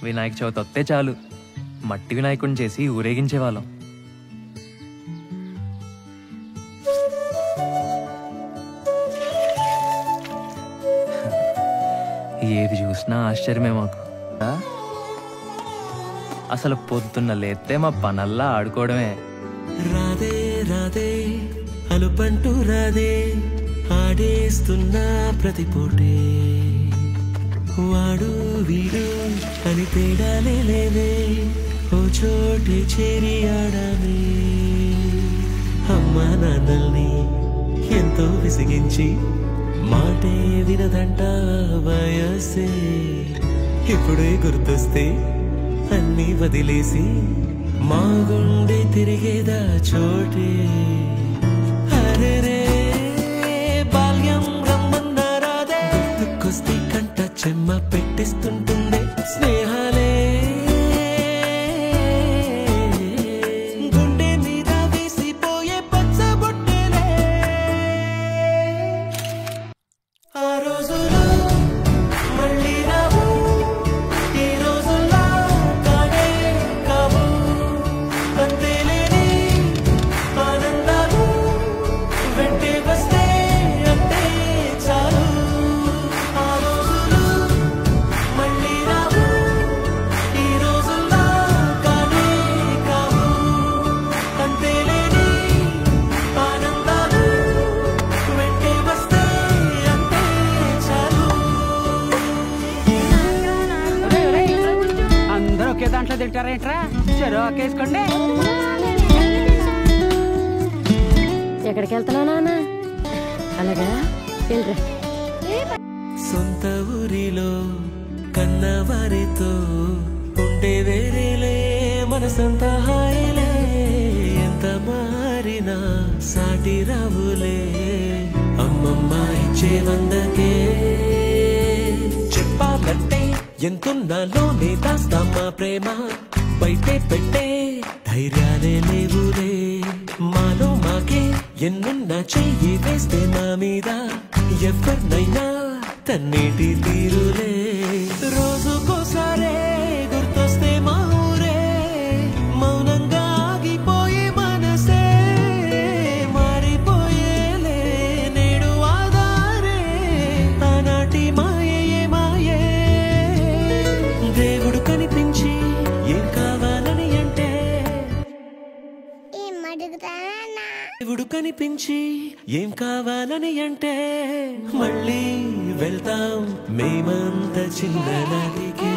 వినాయక చవితి వస్తే చాలు మట్టి వినాయకుడిని చేసి ఊరేగించేవాళ్ళం. ఏది చూసినా ఆశ్చర్యమే మాకు. అసలు పొద్దున్న లేస్తే మా పనల్లా ఆడుకోవడమే. రాదే రాదే అలుపంటూ రాదే ఆడేస్తున్నా ప్రతి పూటే వాడు వీడు అని తేడాలే లేవే ఓ చోటే చేరి ఆడమే. అమ్మా నాన్నల్ని ఎంతో విసిగించి మాటే వినదంట వయసే. ఇప్పుడే గుర్తొస్తే అన్నీ వదిలేసి మా గుండె తిరిగేదా చోటే. అరెరే బాల్యం రమ్మన్నారాదే గుర్తుకొస్తే కంట చెమ్మ పెట్టిస్తుంటుండే స్నేహాలే. గుండె మీద వేసిపోయే పచ్చబొట్టెలే. ఆ రోజులు మళ్ళీ రావు, ఈ రోజుల్లో కానే కావు. అంతేలేని ఆనందాలు వెంటే వస్తే అంతే చాలు. ఆ రోజులు మళ్ళీ రావు, ఈ రోజుల్లో కానే కావు. అంతేలేని ఆనందాలు వెంటే వస్తే అంతే చాలు. అందరూ ఒకే దాంట్లో తింటారేంట్రా? చెరో ఒకేసుకోండి. ఎక్కడికి వెళ్తున్నావు నాన్న? అలాగా వెళ్ళరా. సొంత ఊరిలో కన్నవారితో ఉండే వేరేలే మనసంత హాయిలే. ఎంత మారినా సాటి రావులే అమ్మమ్మ ఇచ్చే వందకే. చెప్పాలంటే ఎంతున్నాలోనే దాస్తామా ప్రేమ బయటే పెట్టే ధైర్యాలే లేవులే. మాలో మాకే ఎన్నున్నా చెయ్యి వేస్తే మా మీద ఎవరినైనా తన్నేటి తీరులే. రోజుకోసారే గుర్తొస్తే మా ఊరే మౌనంగా ఆగిపోయే మనసే మారిపోయేలే నేడు ఆధారే. ఆనాటి మాయే మాయే దేవుడు కనిపించి ఏం కావాలని అంటే దేవుడు కనిపించి ఏం కావాలని అంటే మళ్ళీ వెళ్తాం మేమంత చిన్ననాటికే.